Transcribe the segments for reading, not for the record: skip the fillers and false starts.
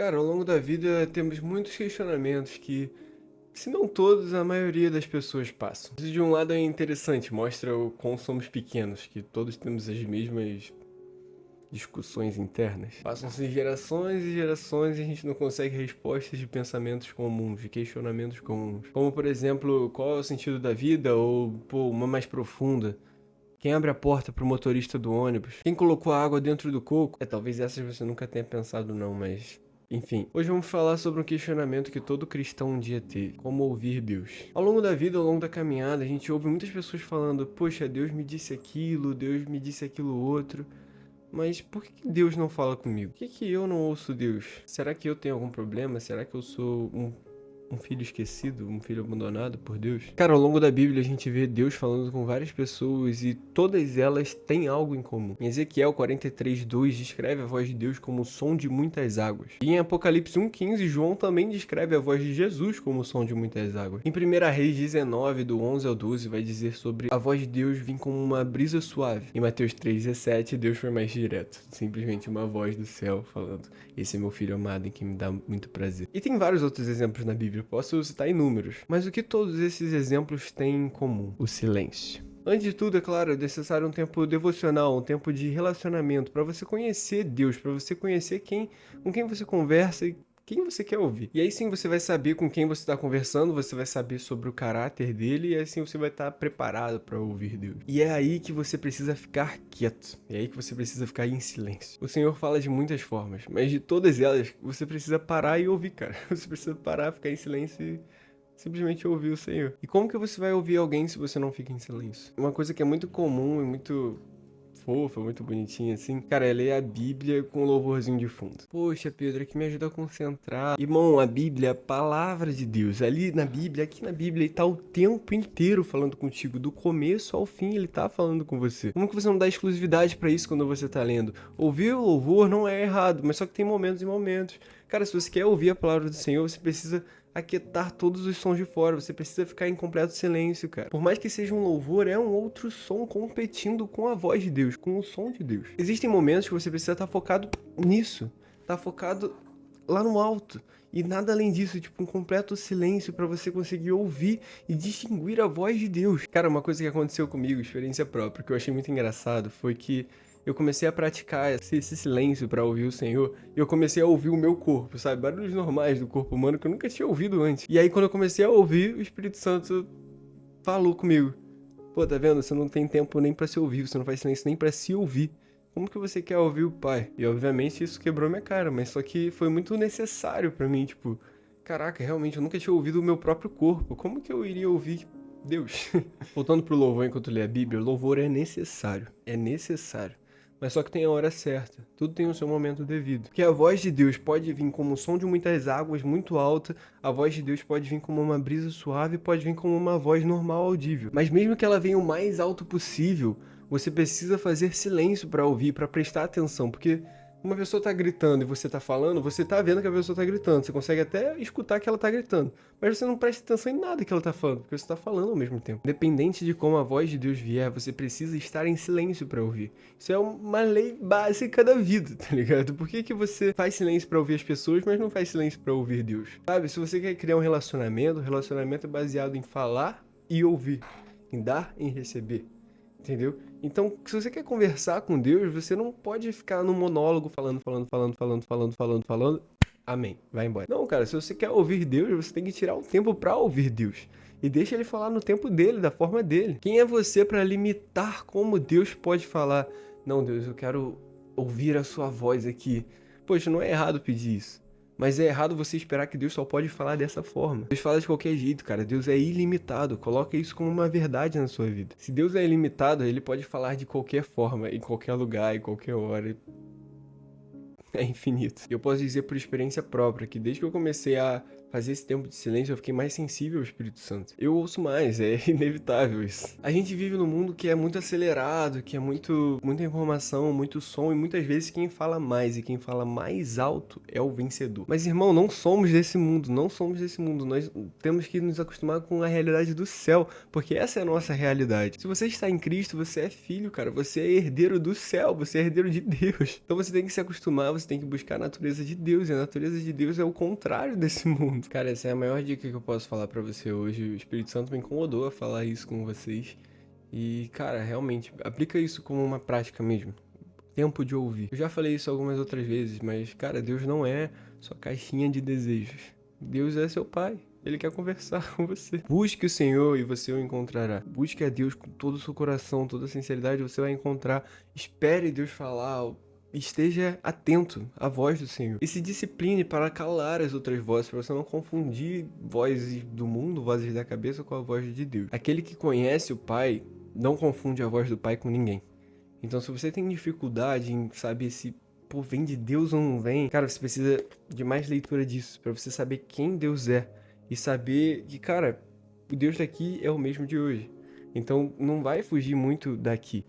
Cara, ao longo da vida temos muitos questionamentos que, se não todos, a maioria das pessoas passam. Isso de um lado é interessante, mostra o quão somos pequenos, que todos temos as mesmas discussões internas. Passam-se gerações e gerações e a gente não consegue respostas de pensamentos comuns, de questionamentos comuns. Como, por exemplo, qual é o sentido da vida? Ou, pô, uma mais profunda. Quem abre a porta pro motorista do ônibus? Quem colocou a água dentro do coco? Talvez essas você nunca tenha pensado não, mas... Enfim, hoje vamos falar sobre um questionamento que todo cristão um dia teve: como ouvir Deus. Ao longo da vida, ao longo da caminhada, a gente ouve muitas pessoas falando: poxa, Deus me disse aquilo, Deus me disse aquilo outro. Mas por que Deus não fala comigo? Por que eu não ouço Deus? Será que eu tenho algum problema? Será que eu sou um filho esquecido, um filho abandonado por Deus? Cara, ao longo da Bíblia a gente vê Deus falando com várias pessoas e todas elas têm algo em comum. Em Ezequiel 43:2 descreve a voz de Deus como o som de muitas águas. E em Apocalipse 1:15, João também descreve a voz de Jesus como o som de muitas águas. Em 1 Reis 19, do 11 ao 12, vai dizer sobre a voz de Deus vir como uma brisa suave. Em Mateus 3:17, Deus foi mais direto. Simplesmente uma voz do céu falando: esse é meu filho amado em quem me dá muito prazer. E tem vários outros exemplos na Bíblia. Posso citar inúmeros, mas o que todos esses exemplos têm em comum? O silêncio. Antes de tudo, é claro, é necessário um tempo devocional, um tempo de relacionamento, para você conhecer Deus, para você conhecer com quem você conversa e quem você quer ouvir. E aí sim você vai saber com quem você está conversando, você vai saber sobre o caráter dele, e assim você vai estar preparado para ouvir Deus. E é aí que você precisa ficar quieto, é aí que você precisa ficar em silêncio. O Senhor fala de muitas formas, mas de todas elas, você precisa parar e ouvir, cara. Você precisa parar, ficar em silêncio e simplesmente ouvir o Senhor. E como que você vai ouvir alguém se você não fica em silêncio? Uma coisa que é muito comum e muito fofa, muito bonitinha assim, cara, é ler a Bíblia com um louvorzinho de fundo. Poxa, Pedro, é que me ajuda a concentrar. Irmão, a Bíblia é a palavra de Deus. Ali na Bíblia, aqui na Bíblia, ele tá o tempo inteiro falando contigo, do começo ao fim ele tá falando com você. Como que você não dá exclusividade pra isso quando você tá lendo? Ouvir o louvor não é errado, mas só que tem momentos e momentos. Cara, se você quer ouvir a palavra do Senhor, você precisa aquietar todos os sons de fora, você precisa ficar em completo silêncio, cara. Por mais que seja um louvor, é um outro som competindo com a voz de Deus, com o som de Deus. Existem momentos que você precisa estar focado nisso, estar focado lá no alto, e nada além disso, tipo um completo silêncio para você conseguir ouvir e distinguir a voz de Deus. Cara, uma coisa que aconteceu comigo, experiência própria, que eu achei muito engraçado, foi que eu comecei a praticar esse silêncio para ouvir o Senhor, e eu comecei a ouvir o meu corpo, sabe? Barulhos normais do corpo humano que eu nunca tinha ouvido antes. E aí quando eu comecei a ouvir, o Espírito Santo falou comigo: pô, tá vendo? Você não tem tempo nem para se ouvir, você não faz silêncio nem para se ouvir. Como que você quer ouvir o Pai? E obviamente isso quebrou minha cara, mas só que foi muito necessário para mim, tipo, caraca, realmente eu nunca tinha ouvido o meu próprio corpo. Como que eu iria ouvir Deus? Voltando pro louvor enquanto lê a Bíblia, o louvor é necessário. É necessário. Mas só que tem a hora certa. Tudo tem o seu momento devido. Porque a voz de Deus pode vir como o som de muitas águas muito alta. A voz de Deus pode vir como uma brisa suave. Pode vir como uma voz normal audível. Mas mesmo que ela venha o mais alto possível, você precisa fazer silêncio para ouvir, para prestar atenção. Porque uma pessoa tá gritando e você tá falando, você tá vendo que a pessoa tá gritando. Você consegue até escutar que ela tá gritando. Mas você não presta atenção em nada que ela tá falando, porque você tá falando ao mesmo tempo. Independente de como a voz de Deus vier, você precisa estar em silêncio para ouvir. Isso é uma lei básica da vida, tá ligado? Por que você faz silêncio para ouvir as pessoas, mas não faz silêncio para ouvir Deus? Sabe, se você quer criar um relacionamento, o relacionamento é baseado em falar e ouvir, em dar e em receber. Entendeu? Então, se você quer conversar com Deus, você não pode ficar no monólogo falando. Amém. Vai embora. Não, cara, se você quer ouvir Deus, você tem que tirar um tempo pra ouvir Deus. E deixa ele falar no tempo dele, da forma dele. Quem é você pra limitar como Deus pode falar? Não, Deus, eu quero ouvir a sua voz aqui. Poxa, não é errado pedir isso. Mas é errado você esperar que Deus só pode falar dessa forma. Deus fala de qualquer jeito, cara. Deus é ilimitado. Coloca isso como uma verdade na sua vida. Se Deus é ilimitado, ele pode falar de qualquer forma, em qualquer lugar, em qualquer hora. É infinito. Eu posso dizer por experiência própria que desde que eu comecei a fazer esse tempo de silêncio, eu fiquei mais sensível ao Espírito Santo. Eu ouço mais, é inevitável isso. A gente vive num mundo que é muito acelerado, que é muita informação, muito som, e muitas vezes quem fala mais e quem fala mais alto é o vencedor. Mas, irmão, não somos desse mundo, não somos desse mundo. Nós temos que nos acostumar com a realidade do céu, porque essa é a nossa realidade. Se você está em Cristo, você é filho, cara. Você é herdeiro do céu, você é herdeiro de Deus. Então você tem que se acostumar, você tem que buscar a natureza de Deus, e a natureza de Deus é o contrário desse mundo. Cara, essa é a maior dica que eu posso falar pra você hoje. O Espírito Santo me incomodou a falar isso com vocês. E, cara, realmente, aplica isso como uma prática mesmo. Tempo de ouvir. Eu já falei isso algumas outras vezes, mas, cara, Deus não é sua caixinha de desejos. Deus é seu pai. Ele quer conversar com você. Busque o Senhor e você o encontrará. Busque a Deus com todo o seu coração, toda a sinceridade, você vai encontrar. Espere Deus falar. Esteja atento à voz do Senhor. E se discipline para calar as outras vozes, para você não confundir vozes do mundo, vozes da cabeça com a voz de Deus. Aquele que conhece o Pai não confunde a voz do Pai com ninguém. Então, se você tem dificuldade em saber se, pô, vem de Deus ou não vem, cara, você precisa de mais leitura disso, para você saber quem Deus é. E saber que, cara, o Deus daqui é o mesmo de hoje. Então, não vai fugir muito daqui.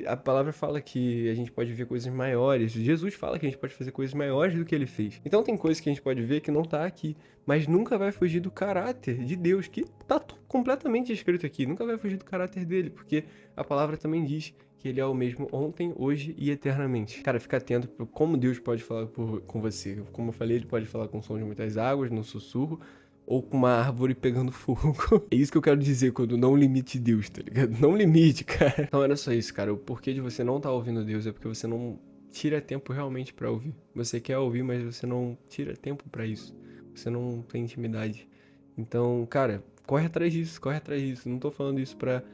A palavra fala que a gente pode ver coisas maiores. Jesus fala que a gente pode fazer coisas maiores do que ele fez. Então, tem coisas que a gente pode ver que não tá aqui. Mas nunca vai fugir do caráter de Deus, que tá completamente escrito aqui. Nunca vai fugir do caráter dele, porque a palavra também diz que ele é o mesmo ontem, hoje e eternamente. Cara, fica atento para como Deus pode falar com você. Como eu falei, ele pode falar com o som de muitas águas, no sussurro, ou com uma árvore pegando fogo. É isso que eu quero dizer quando não limite Deus, tá ligado? Não limite, cara. Então era só isso, cara. O porquê de você não tá ouvindo Deus é porque você não tira tempo realmente pra ouvir. Você quer ouvir, mas você não tira tempo pra isso. Você não tem intimidade. Então, cara, corre atrás disso, corre atrás disso. Não tô falando isso pra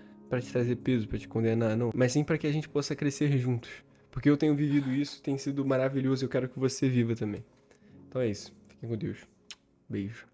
te trazer peso, pra te condenar, não. Mas sim pra que a gente possa crescer juntos. Porque eu tenho vivido isso, tem sido maravilhoso e eu quero que você viva também. Então é isso. Fiquem com Deus. Beijo.